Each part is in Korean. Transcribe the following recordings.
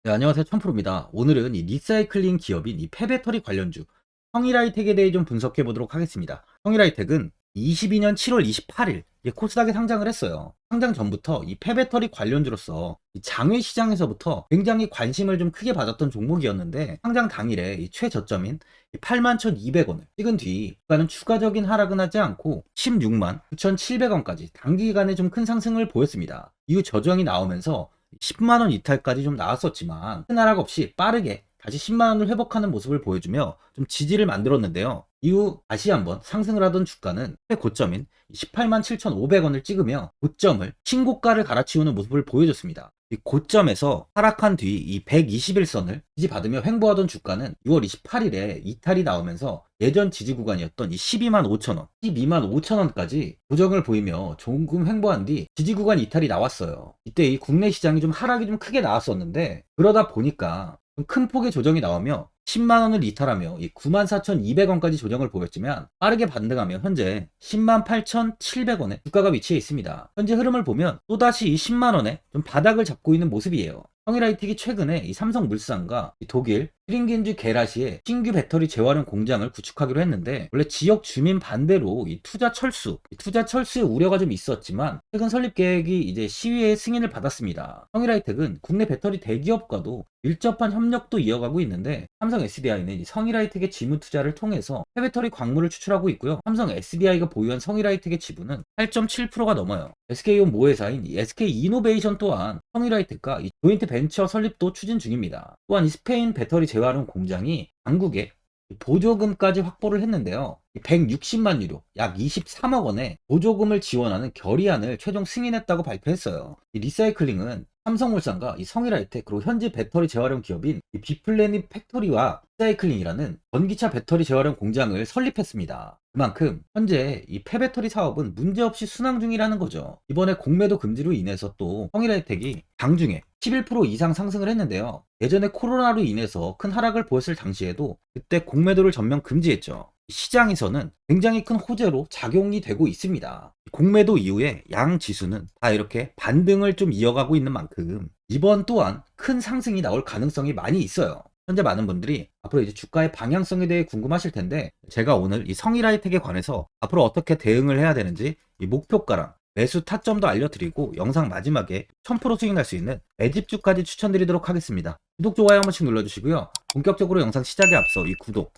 네, 안녕하세요. 천프로입니다. 오늘은 이 리사이클링 기업인 이 폐배터리 관련주 성일하이텍에 대해 좀 분석해 보도록 하겠습니다. 성일하이텍은 22년 7월 28일 코스닥에 상장을 했어요. 상장 전부터 이 폐배터리 관련주로서 이 장외 시장에서부터 굉장히 관심을 좀 크게 받았던 종목이었는데, 상장 당일에 이 최저점인 81,200원을 찍은 뒤 주가는 추가적인 하락은 하지 않고 16만 9,700원까지 단기간에 좀 큰 상승을 보였습니다. 이후 저정이 나오면서 10만원 이탈까지 좀 나왔었지만 큰 하락 없이 빠르게 다시 10만원을 회복하는 모습을 보여주며 좀 지지를 만들었는데요. 이후 다시 한번 상승을 하던 주가는 최고점인 18만 7,500원을 찍으며 고점을 신고가를 갈아치우는 모습을 보여줬습니다. 이 고점에서 하락한 뒤 이 121선을 지지받으며 횡보하던 주가는 6월 28일에 이탈이 나오면서 예전 지지 구간이었던 이 12만 5천원, 12만 5천원까지 조정을 보이며 조금 횡보한 뒤 지지 구간 이탈이 나왔어요. 이때 이 국내 시장이 좀 하락이 좀 크게 나왔었는데, 그러다 보니까 좀 큰 폭의 조정이 나오며 10만원을 이탈하며 이 94,200원까지 조정을 보였지만 빠르게 반등하며 현재 10만 8,700원에 주가가 위치해 있습니다. 현재 흐름을 보면 또다시 이 10만원에 좀 바닥을 잡고 있는 모습이에요. 성일하이텍이 최근에 이 삼성물산과 이 독일 튜링겐주 게라시에 신규 배터리 재활용 공장을 구축하기로 했는데, 원래 지역 주민 반대로 이 투자 철수의 우려가 좀 있었지만 최근 설립 계획이 이제 시의회의 승인을 받았습니다. 성일하이텍은 국내 배터리 대기업과도 밀접한 협력도 이어가고 있는데, 삼성 SDI는 성일하이텍의 지분 투자를 통해서 폐배터리 광물을 추출하고 있고요. 삼성 SDI가 보유한 성일하이텍의 지분은 8.7%가 넘어요. SK온 모회사인 SK이노베이션 또한 성일하이텍과 이 조인트 벤처 설립도 추진 중입니다. 또한 이 스페인 배터리 재활용 공장이 당국에 보조금까지 확보를 했는데요. 160만 유로, 약 23억 원의 보조금을 지원하는 결의안을 최종 승인했다고 발표했어요. 이 리사이클링은 삼성물산과 이 성일하이텍, 그리고 현지 배터리 재활용 기업인 이 비플래닛 팩토리와 리사이클링이라는 전기차 배터리 재활용 공장을 설립했습니다. 그만큼 현재 이 폐배터리 사업은 문제없이 순항 중이라는 거죠. 이번에 공매도 금지로 인해서 또 성일하이텍이 장중에 11% 이상 상승을 했는데요. 예전에 코로나로 인해서 큰 하락을 보였을 당시에도 그때 공매도를 전면 금지했죠. 시장에서는 굉장히 큰 호재로 작용이 되고 있습니다. 공매도 이후에 양 지수는 다 이렇게 반등을 좀 이어가고 있는 만큼 이번 또한 큰 상승이 나올 가능성이 많이 있어요. 현재 많은 분들이 앞으로 이제 주가의 방향성에 대해 궁금하실 텐데, 제가 오늘 이 성일하이텍에 관해서 앞으로 어떻게 대응을 해야 되는지 이 목표가랑 매수 타점도 알려드리고, 영상 마지막에 1000% 수익 날 수 있는 매집주까지 추천드리도록 하겠습니다. 구독, 좋아요 한 번씩 눌러주시고요. 본격적으로 영상 시작에 앞서 이 구독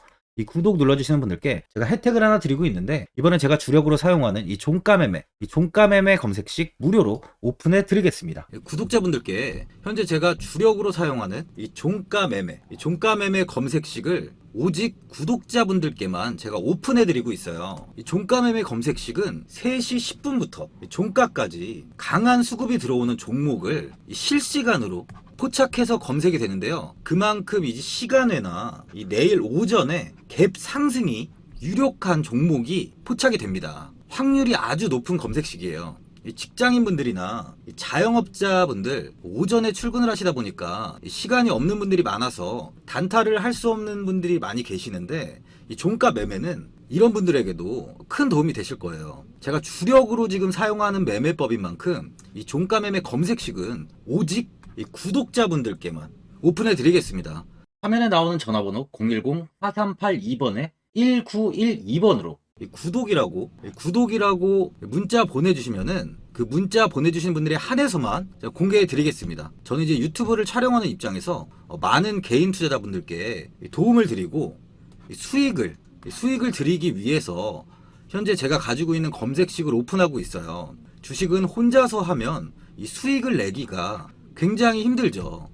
눌러주시는 분들께 제가 혜택을 하나 드리고 있는데, 이번엔 제가 주력으로 사용하는 이 종가매매 검색식 무료로 오픈해 드리겠습니다. 구독자분들께 현재 제가 주력으로 사용하는 이 종가매매 검색식을 오직 구독자분들께만 제가 오픈해 드리고 있어요. 이 종가매매 검색식은 3시 10분부터 종가까지 강한 수급이 들어오는 종목을 실시간으로 포착해서 검색이 되는데요. 그만큼 이제 시간외나 이 내일 오전에 갭 상승이 유력한 종목이 포착이 됩니다. 확률이 아주 높은 검색식이에요. 직장인분들이나 자영업자분들 오전에 출근을 하시다 보니까 시간이 없는 분들이 많아서 단타를 할 수 없는 분들이 많이 계시는데, 이 종가 매매는 이런 분들에게도 큰 도움이 되실 거예요. 제가 주력으로 지금 사용하는 매매법인 만큼 이 종가 매매 검색식은 오직 이 구독자분들께만 오픈해 드리겠습니다. 화면에 나오는 전화번호 010-4382번에 1912번으로 구독이라고 문자 보내주시면은 그 문자 보내주신 분들에 한해서만 제가 공개해 드리겠습니다. 저는 이제 유튜브를 촬영하는 입장에서 많은 개인 투자자분들께 도움을 드리고 수익을 드리기 위해서 현재 제가 가지고 있는 검색식을 오픈하고 있어요. 주식은 혼자서 하면 이 수익을 내기가 굉장히 힘들죠.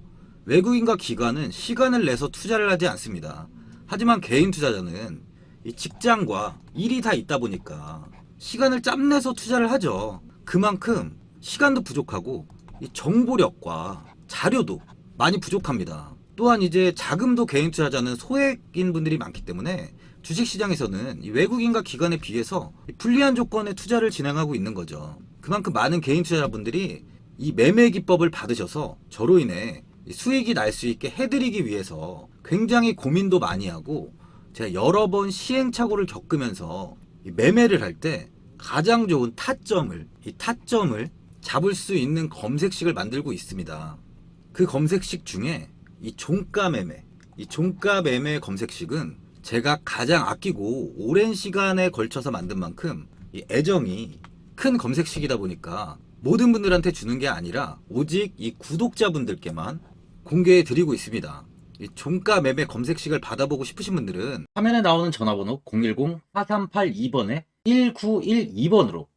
외국인과 기관은 시간을 내서 투자를 하지 않습니다. 하지만 개인 투자자는 이 직장과 일이 다 있다 보니까 시간을 짬내서 투자를 하죠. 그만큼 시간도 부족하고 이 정보력과 자료도 많이 부족합니다. 또한 이제 자금도 개인 투자자는 소액인 분들이 많기 때문에 주식시장에서는 이 외국인과 기관에 비해서 불리한 조건의 투자를 진행하고 있는 거죠. 그만큼 많은 개인 투자자분들이 이 매매 기법을 받으셔서 저로 인해 수익이 날 수 있게 해드리기 위해서 굉장히 고민도 많이 하고, 제가 여러 번 시행착오를 겪으면서 매매를 할 때 가장 좋은 타점을 잡을 수 있는 검색식을 만들고 있습니다. 그 검색식 중에 이 종가 매매. 이 종가 매매 검색식은 제가 가장 아끼고 오랜 시간에 걸쳐서 만든 만큼 이 애정이 큰 검색식이다 보니까 모든 분들한테 주는 게 아니라 오직 이 구독자분들께만 공개해 드리고 있습니다. 이 종가 매매 검색식을 받아보고 싶으신 분들은 화면에 나오는 전화번호 010-4382번에 1912번으로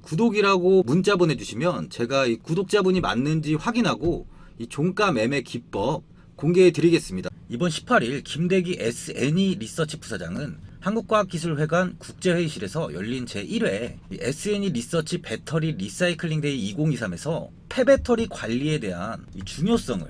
구독이라고 문자 보내주시면 제가 이 구독자분이 맞는지 확인하고 이 종가 매매 기법 공개해 드리겠습니다. 이번 18일 김대기 SNE 리서치 부사장은 한국과학기술회관 국제회의실에서 열린 제1회 SNE 리서치 배터리 리사이클링 데이 2023에서 폐배터리 관리에 대한 중요성을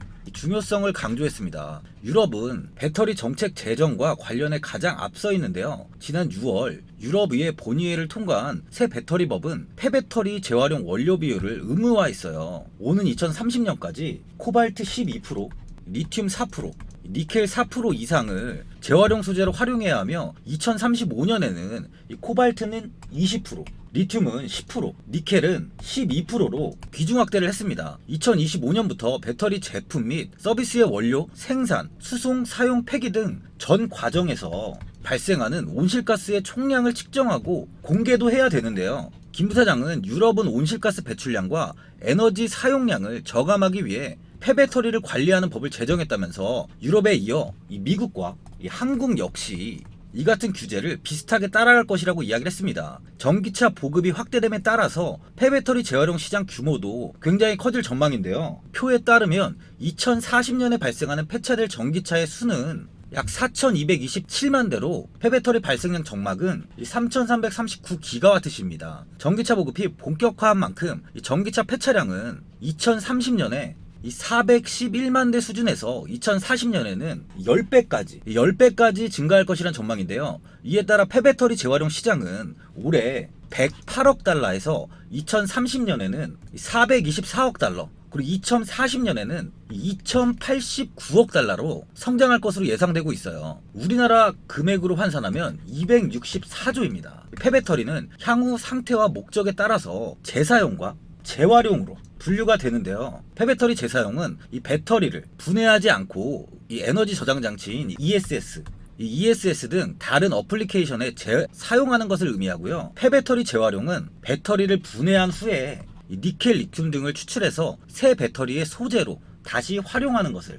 강조했습니다. 유럽은 배터리 정책 제정과 관련해 가장 앞서 있는데요. 지난 6월 유럽의회 본의회를 통과한 새 배터리법은 폐배터리 재활용 원료 비율을 의무화했어요. 오는 2030년까지 코발트 12%, 리튬 4%, 니켈 4% 이상을 재활용 소재로 활용해야 하며 2035년에는 코발트는 20%, 리튬은 10%, 니켈은 12%로 비중 확대를 했습니다. 2025년부터 배터리 제품 및 서비스의 원료, 생산, 수송, 사용, 폐기 등 전 과정에서 발생하는 온실가스의 총량을 측정하고 공개도 해야 되는데요. 김 부사장은 유럽은 온실가스 배출량과 에너지 사용량을 저감하기 위해 폐배터리를 관리하는 법을 제정했다면서 유럽에 이어 미국과 한국 역시 이 같은 규제를 비슷하게 따라갈 것이라고 이야기를 했습니다. 전기차 보급이 확대됨에 따라서 폐배터리 재활용 시장 규모도 굉장히 커질 전망인데요. 표에 따르면 2040년에 발생하는 폐차될 전기차의 수는 약 4,227만 대로 폐배터리 발생량 정막은 3,339기가와트시입니다. 전기차 보급이 본격화한 만큼 전기차 폐차량은 2030년에 411만 대 수준에서 2040년에는 10배까지 증가할 것이란 전망인데요. 이에 따라 폐배터리 재활용 시장은 올해 108억 달러에서 2030년에는 424억 달러, 그리고 2040년에는 2089억 달러로 성장할 것으로 예상되고 있어요. 우리나라 금액으로 환산하면 264조입니다. 폐배터리는 향후 상태와 목적에 따라서 재사용과 재활용으로 분류가 되는데요. 폐배터리 재사용은 이 배터리를 분해하지 않고 이 에너지 저장 장치인 ESS, ESS 등 다른 어플리케이션에 사용하는 것을 의미하고요. 폐배터리 재활용은 배터리를 분해한 후에 니켈, 리튬 등을 추출해서 새 배터리의 소재로 다시 활용하는 것을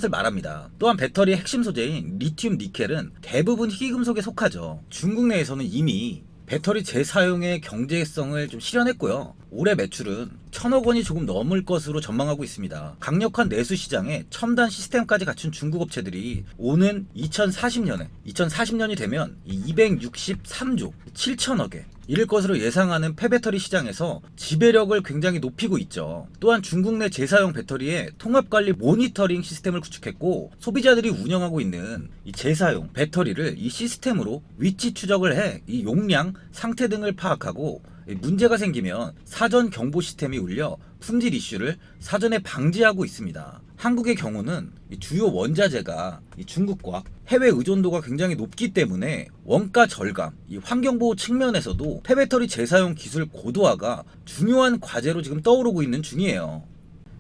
말합니다. 또한 배터리의 핵심 소재인 리튬, 니켈은 대부분 희귀금속에 속하죠. 중국 내에서는 이미 배터리 재사용의 경제성을 좀 실현했고요. 올해 매출은 1,000억 원이 조금 넘을 것으로 전망하고 있습니다. 강력한 내수 시장에 첨단 시스템까지 갖춘 중국 업체들이 오는 2040년이 되면 263조 7천억에 이를 것으로 예상하는 폐배터리 시장에서 지배력을 굉장히 높이고 있죠. 또한 중국 내 재사용 배터리의 통합관리 모니터링 시스템을 구축했고, 소비자들이 운영하고 있는 이 재사용 배터리를 이 시스템으로 위치 추적을 해 이 용량, 상태 등을 파악하고 문제가 생기면 사전 경보 시스템이 울려 품질 이슈를 사전에 방지하고 있습니다. 한국의 경우는 주요 원자재가 중국과 해외 의존도가 굉장히 높기 때문에 원가 절감, 환경보호 측면에서도 폐배터리 재사용 기술 고도화가 중요한 과제로 지금 떠오르고 있는 중이에요.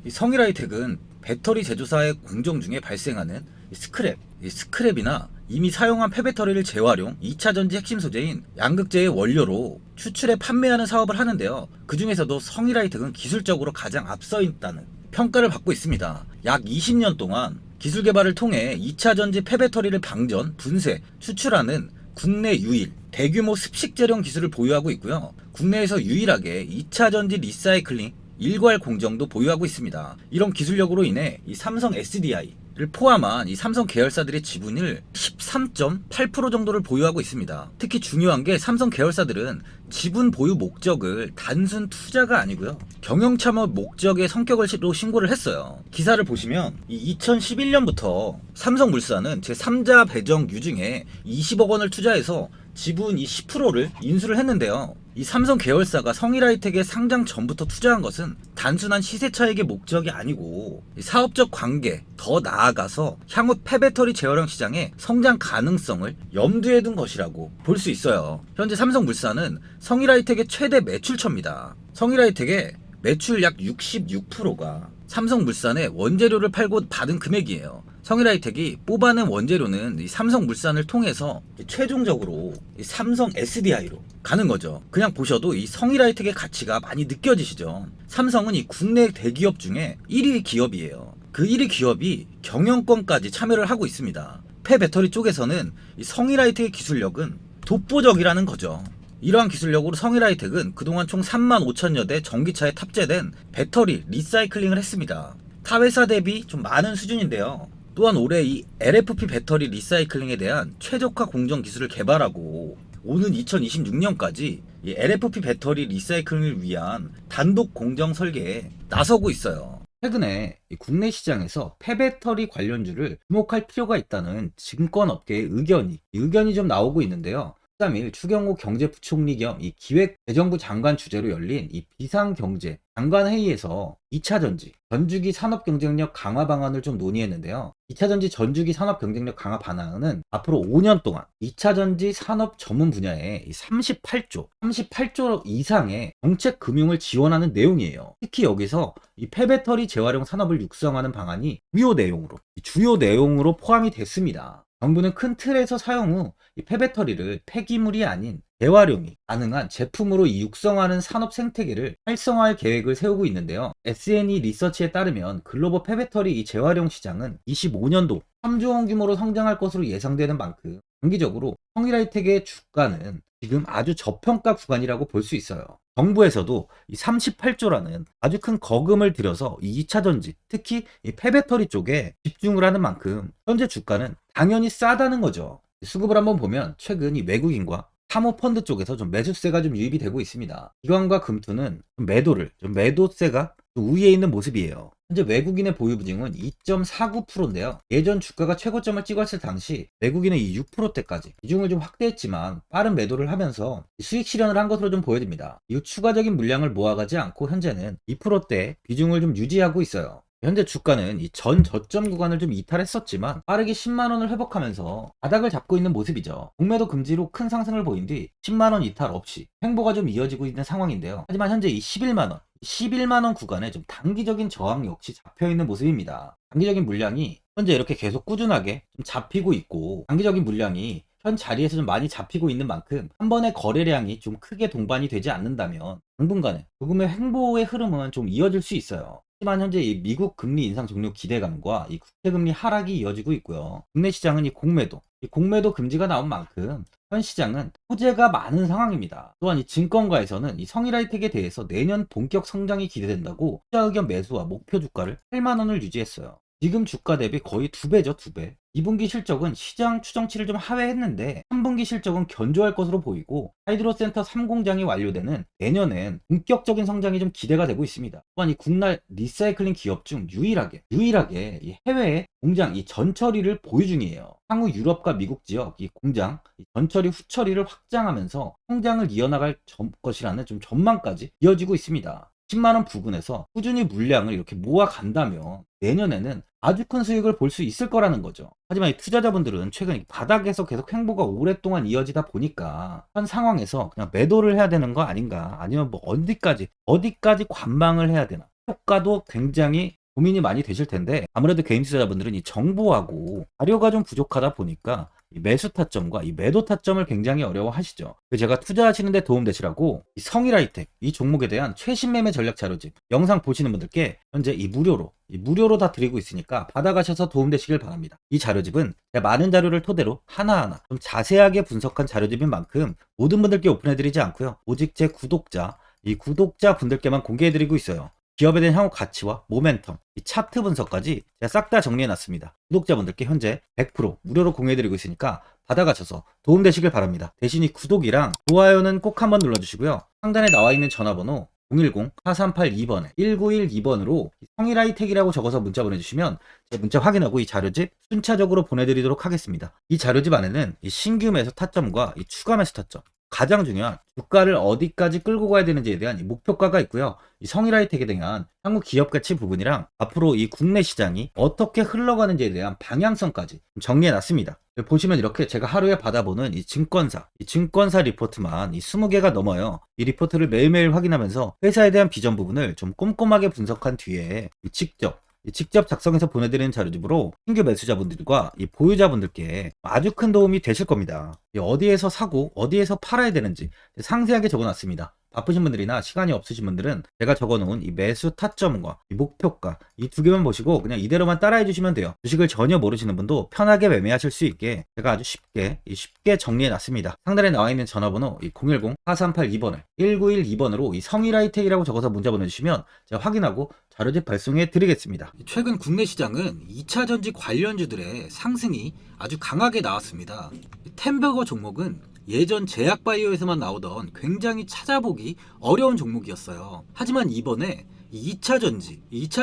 성일하이텍은 배터리 제조사의 공정 중에 발생하는 스크랩이나 이미 사용한 폐배터리를 재활용, 2차 전지 핵심 소재인 양극재의 원료로 추출해 판매하는 사업을 하는데요. 그 중에서도 성일하이텍은 기술적으로 가장 앞서 있다는 평가를 받고 있습니다. 약 20년 동안 기술 개발을 통해 2차 전지 폐배터리를 방전, 분쇄, 추출하는 국내 유일 대규모 습식 재련 기술을 보유하고 있고요. 국내에서 유일하게 2차 전지 리사이클링 일괄 공정도 보유하고 있습니다. 이런 기술력으로 인해 이 삼성 SDI를 포함한 이 삼성 계열사들의 지분을 13.8% 정도를 보유하고 있습니다. 특히 중요한 게 삼성 계열사들은 지분 보유 목적을 단순 투자가 아니고요, 경영 참여 목적의 성격으로 신고를 했어요. 기사를 보시면 2011년부터 삼성물산은 제3자 배정 유증에 20억 원을 투자해서 지분 10%를 인수를 했는데요. 이 삼성 계열사가 성일하이텍에 상장 전부터 투자한 것은 단순한 시세 차익의 목적이 아니고 사업적 관계, 더 나아가서 향후 폐배터리 재활용 시장의 성장 가능성을 염두에 둔 것이라고 볼 수 있어요. 현재 삼성물산은 성일하이텍의 최대 매출처입니다. 성일하이텍의 매출 약 66%가 삼성물산에 원재료를 팔고 받은 금액이에요. 성일하이텍이 뽑아낸 원재료는 이 삼성물산을 통해서 최종적으로 이 삼성 SDI로 가는 거죠. 그냥 보셔도 이 성일하이텍의 가치가 많이 느껴지시죠. 삼성은 이 국내 대기업 중에 1위 기업이에요. 그 1위 기업이 경영권까지 참여를 하고 있습니다. 폐배터리 쪽에서는 이 성일하이텍의 기술력은 독보적이라는 거죠. 이러한 기술력으로 성일하이텍은 그동안 총 35,000여 대 전기차에 탑재된 배터리 리사이클링을 했습니다. 타 회사 대비 좀 많은 수준인데요. 또한 올해 이 LFP 배터리 리사이클링에 대한 최적화 공정 기술을 개발하고 오는 2026년까지 이 LFP 배터리 리사이클링을 위한 단독 공정 설계에 나서고 있어요. 최근에 국내 시장에서 폐배터리 관련주를 주목할 필요가 있다는 증권업계의 의견이 좀 나오고 있는데요. 13일 추경호 경제부총리 겸 이 기획재정부 장관 주재로 열린 이 비상경제 장관회의에서 2차전지 전주기 산업 경쟁력 강화 방안을 좀 논의했는데요. 2차전지 전주기 산업 경쟁력 강화 방안은 앞으로 5년 동안 2차전지 산업 전문 분야에 38조 이상의 정책 금융을 지원하는 내용이에요. 특히 여기서 이 폐배터리 재활용 산업을 육성하는 방안이 주요 내용으로 포함이 됐습니다. 정부는 큰 틀에서 사용 후 이 폐배터리를 폐기물이 아닌 재활용이 가능한 제품으로 육성하는 산업 생태계를 활성화할 계획을 세우고 있는데요. SNE 리서치에 따르면 글로벌 폐배터리 이 재활용 시장은 25년도 3조 원 규모로 성장할 것으로 예상되는 만큼 장기적으로 성일하이텍의 주가는 지금 아주 저평가 구간이라고 볼 수 있어요. 정부에서도 이 38조라는 아주 큰 거금을 들여서 이 2차 전지, 특히 이 폐배터리 쪽에 집중을 하는 만큼 현재 주가는 당연히 싸다는 거죠. 수급을 한번 보면 최근 이 외국인과 사모펀드 쪽에서 좀 매수세가 좀 유입이 되고 있습니다. 기관과 금투는 매도세가 우위에 있는 모습이에요. 현재 외국인의 보유 비중은 2.49%인데요. 예전 주가가 최고점을 찍었을 당시 외국인은 이 6%대까지 비중을 좀 확대했지만 빠른 매도를 하면서 수익 실현을 한 것으로 좀 보여집니다. 이 추가적인 물량을 모아가지 않고 현재는 2%대 비중을 좀 유지하고 있어요. 현재 주가는 이 전 저점 구간을 좀 이탈했었지만 빠르게 10만원을 회복하면서 바닥을 잡고 있는 모습이죠. 공매도 금지로 큰 상승을 보인 뒤 10만원 이탈 없이 횡보가 좀 이어지고 있는 상황인데요. 하지만 현재 이 11만원 구간에 좀 단기적인 저항 역시 잡혀있는 모습입니다. 단기적인 물량이 현재 이렇게 계속 꾸준하게 좀 잡히고 있고 단기적인 물량이 현 자리에서 좀 많이 잡히고 있는 만큼 한 번의 거래량이 좀 크게 동반이 되지 않는다면 당분간은 조금의 횡보의 흐름은 좀 이어질 수 있어요. 하지만 현재 이 미국 금리 인상 종료 기대감과 이 국채금리 하락이 이어지고 있고요. 국내 시장은 이 공매도 금지가 나온 만큼 현 시장은 호재가 많은 상황입니다. 또한 이 증권가에서는 이 성일하이텍에 대해서 내년 본격 성장이 기대된다고 투자 의견 매수와 목표 주가를 8만원을 유지했어요. 지금 주가 대비 거의 2배죠, 2배. 2분기 실적은 시장 추정치를 좀 하회했는데 3분기 실적은 견조할 것으로 보이고 하이드로센터 3공장이 완료되는 내년엔 본격적인 성장이 좀 기대가 되고 있습니다. 또한 이 국내 리사이클링 기업 중 유일하게 이 해외에 공장 이 전처리를 보유 중이에요. 향후 유럽과 미국 지역 이 공장 이 전처리 후처리를 확장하면서 성장을 이어나갈 것이라는 좀 전망까지 이어지고 있습니다. 10만원 부근에서 꾸준히 물량을 이렇게 모아간다면 내년에는 아주 큰 수익을 볼 수 있을 거라는 거죠. 하지만 이 투자자분들은 최근 바닥에서 계속 횡보가 오랫동안 이어지다 보니까 현 상황에서 그냥 매도를 해야 되는 거 아닌가, 아니면 뭐 어디까지 관망을 해야 되나, 효과도 굉장히 고민이 많이 되실 텐데 아무래도 개인 투자자분들은 이 정보하고 자료가 좀 부족하다 보니까 이 매수 타점과 이 매도 타점을 굉장히 어려워하시죠. 제가 투자하시는데 도움되시라고 이 성일하이텍 이 종목에 대한 최신 매매 전략 자료집 영상 보시는 분들께 현재 무료로 다 드리고 있으니까 받아가셔서 도움되시길 바랍니다. 이 자료집은 제가 많은 자료를 토대로 하나하나 좀 자세하게 분석한 자료집인 만큼 모든 분들께 오픈해드리지 않고요. 오직 제 구독자 분들께만 공개해드리고 있어요. 기업에 대한 향후 가치와 모멘텀, 이 차트 분석까지 제가 싹 다 정리해놨습니다. 구독자분들께 현재 100% 무료로 공유해드리고 있으니까 받아가셔서 도움되시길 바랍니다. 대신 이 구독이랑 좋아요는 꼭 한번 눌러주시고요. 상단에 나와있는 전화번호 010-4382번에 1912번으로 성일하이텍이라고 적어서 문자 보내주시면 제 문자 확인하고 이 자료집 순차적으로 보내드리도록 하겠습니다. 이 자료집 안에는 이 신규 매수 타점과 이 추가 매수 타점, 가장 중요한 주가를 어디까지 끌고 가야 되는지에 대한 이 목표가가 있고요. 이 성일하이텍에 대한 향후 기업 가치 부분이랑 앞으로 이 국내 시장이 어떻게 흘러가는지에 대한 방향성까지 정리해 놨습니다. 보시면 이렇게 제가 하루에 받아보는 이 증권사 리포트만 이 20개가 넘어요. 이 리포트를 매일매일 확인하면서 회사에 대한 비전 부분을 좀 꼼꼼하게 분석한 뒤에 직접 작성해서 보내드리는 자료집으로 신규 매수자분들과 이 보유자분들께 아주 큰 도움이 되실 겁니다. 어디에서 사고 어디에서 팔아야 되는지 상세하게 적어놨습니다. 바쁘신 분들이나 시간이 없으신 분들은 제가 적어놓은 이 매수 타점과 이 목표가 이 두 개만 보시고 그냥 이대로만 따라해 주시면 돼요. 주식을 전혀 모르시는 분도 편하게 매매하실 수 있게 제가 아주 쉽게 정리해 놨습니다. 상단에 나와 있는 전화번호 이 010-4382번을 1912번으로 이 성일하이텍이라고 적어서 문자 보내주시면 제가 확인하고 자료집 발송해 드리겠습니다. 최근 국내 시장은 2차 전지 관련주들의 상승이 아주 강하게 나왔습니다. 템버거 종목은 예전 제약바이오에서만 나오던 굉장히 찾아보기 어려운 종목이었어요. 하지만 이번에 2차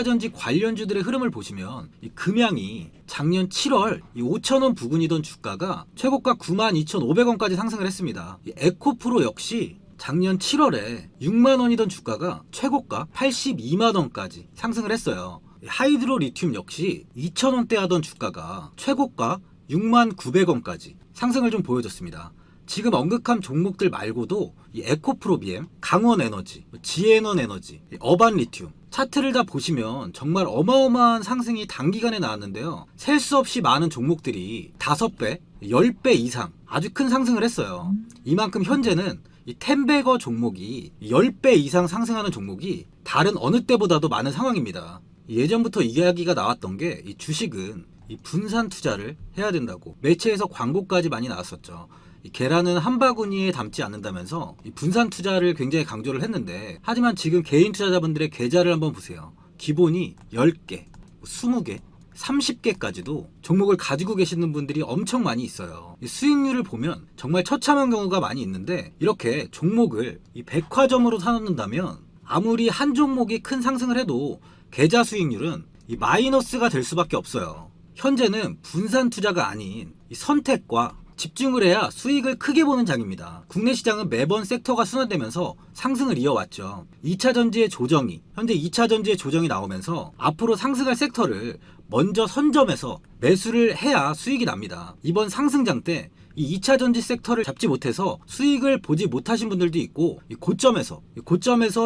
전지 관련주들의 흐름을 보시면 이 금양이 작년 7월 5,000원 부근이던 주가가 최고가 92,500원까지 상승을 했습니다. 이 에코프로 역시 작년 7월에 6만원이던 주가가 최고가 82만원까지 상승을 했어요. 하이드로 리튬 역시 2,000원대 하던 주가가 최고가 69,900원까지 상승을 좀 보여줬습니다. 지금 언급한 종목들 말고도 이 에코프로비엠, 강원에너지, 지에너에너지, 어반리튬 차트를 다 보시면 정말 어마어마한 상승이 단기간에 나왔는데요. 셀 수 없이 많은 종목들이 5배, 10배 이상 아주 큰 상승을 했어요. 이만큼 현재는 이 템베거 종목이 10배 이상 상승하는 종목이 다른 어느 때보다도 많은 상황입니다. 예전부터 이야기가 나왔던 게 이 주식은 이 분산 투자를 해야 된다고 매체에서 광고까지 많이 나왔었죠. 이 계란은 한 바구니에 담지 않는다면서 이 분산 투자를 굉장히 강조를 했는데, 하지만 지금 개인 투자자분들의 계좌를 한번 보세요. 기본이 10개, 20개, 30개까지도 종목을 가지고 계시는 분들이 엄청 많이 있어요. 이 수익률을 보면 정말 처참한 경우가 많이 있는데, 이렇게 종목을 이 백화점으로 사놓는다면 아무리 한 종목이 큰 상승을 해도 계좌 수익률은 이 마이너스가 될 수밖에 없어요. 현재는 분산 투자가 아닌 이 선택과 집중을 해야 수익을 크게 보는 장입니다. 국내 시장은 매번 섹터가 순환되면서 상승을 이어왔죠. 2차 전지의 조정이, 현재 2차 전지의 조정이 나오면서 앞으로 상승할 섹터를 먼저 선점해서 매수를 해야 수익이 납니다. 이번 상승장 때 이 2차 전지 섹터를 잡지 못해서 수익을 보지 못하신 분들도 있고, 이 고점에서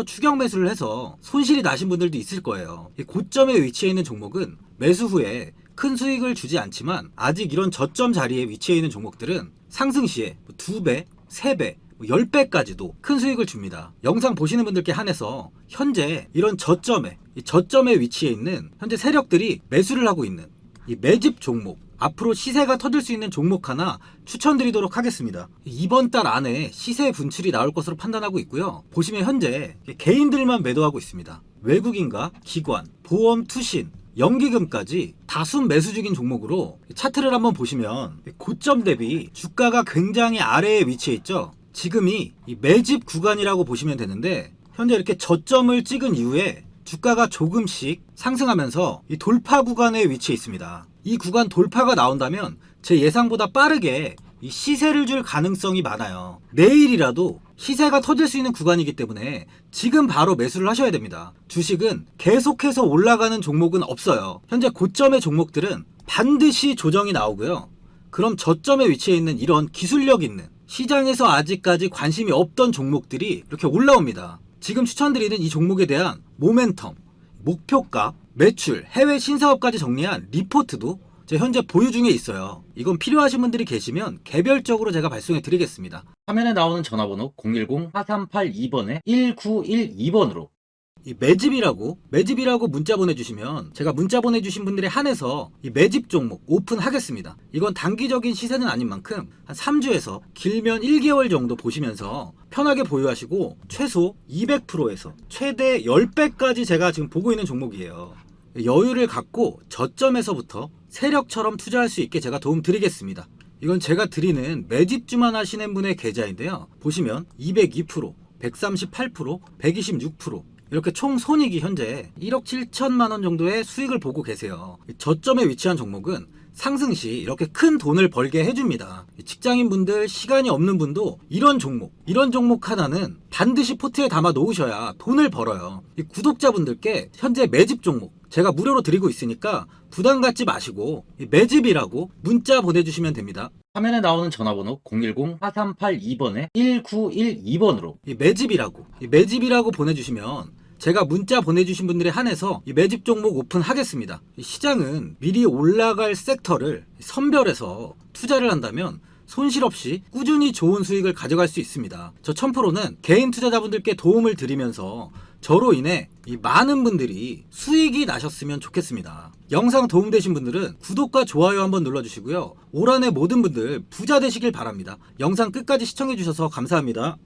추격 매수를 해서 손실이 나신 분들도 있을 거예요. 이 고점에 위치해 있는 종목은 매수 후에 큰 수익을 주지 않지만, 아직 이런 저점 자리에 위치해 있는 종목들은 상승 시에 2배, 3배, 10배까지도 큰 수익을 줍니다. 영상 보시는 분들께 한해서 현재 이런 저점에 위치해 있는 현재 세력들이 매수를 하고 있는 이 매집 종목, 앞으로 시세가 터질 수 있는 종목 하나 추천드리도록 하겠습니다. 이번 달 안에 시세 분출이 나올 것으로 판단하고 있고요. 보시면 현재 개인들만 매도하고 있습니다. 외국인과 기관, 보험, 투신, 연기금까지 다수 매수 중인 종목으로 차트를 한번 보시면 고점 대비 주가가 굉장히 아래에 위치해 있죠. 지금이 이 매집 구간이라고 보시면 되는데, 현재 이렇게 저점을 찍은 이후에 주가가 조금씩 상승하면서 이 돌파 구간에 위치해 있습니다. 이 구간 돌파가 나온다면 제 예상보다 빠르게 이 시세를 줄 가능성이 많아요. 내일이라도 시세가 터질 수 있는 구간이기 때문에 지금 바로 매수를 하셔야 됩니다. 주식은 계속해서 올라가는 종목은 없어요. 현재 고점의 종목들은 반드시 조정이 나오고요. 그럼 저점에 위치해 있는 이런 기술력 있는, 시장에서 아직까지 관심이 없던 종목들이 이렇게 올라옵니다. 지금 추천드리는 이 종목에 대한 모멘텀, 목표가, 매출, 해외 신사업까지 정리한 리포트도 제 현재 보유 중에 있어요. 이건 필요하신 분들이 계시면 개별적으로 제가 발송해 드리겠습니다. 화면에 나오는 전화번호 010-4382번에 1912번으로 이 매집이라고 문자 보내주시면 제가 문자 보내주신 분들에 한해서 이 매집 종목 오픈하겠습니다. 이건 단기적인 시세는 아닌 만큼 한 3주에서 길면 1개월 정도 보시면서 편하게 보유하시고 최소 200%에서 최대 10배까지 제가 지금 보고 있는 종목이에요. 여유를 갖고 저점에서부터 세력처럼 투자할 수 있게 제가 도움 드리겠습니다. 이건 제가 드리는 매집주만 하시는 분의 계좌인데요. 보시면 202%, 138%, 126%, 이렇게 총 손익이 현재 1억 7천만 원 정도의 수익을 보고 계세요. 저점에 위치한 종목은 상승 시 이렇게 큰 돈을 벌게 해줍니다. 직장인분들, 시간이 없는 분도 이런 종목 하나는 반드시 포트에 담아 놓으셔야 돈을 벌어요. 구독자분들께 현재 매집 종목 제가 무료로 드리고 있으니까 부담 갖지 마시고 매집이라고 문자 보내주시면 됩니다. 화면에 나오는 전화번호 010-4382번에 1912번으로 매집이라고 보내주시면 제가 문자 보내주신 분들에 한해서 이 매집 종목 오픈하겠습니다. 이 시장은 미리 올라갈 섹터를 선별해서 투자를 한다면 손실 없이 꾸준히 좋은 수익을 가져갈 수 있습니다. 저 1000%는 개인 투자자분들께 도움을 드리면서 저로 인해 이 많은 분들이 수익이 나셨으면 좋겠습니다. 영상 도움되신 분들은 구독과 좋아요 한번 눌러주시고요. 올 한해 모든 분들 부자 되시길 바랍니다. 영상 끝까지 시청해주셔서 감사합니다.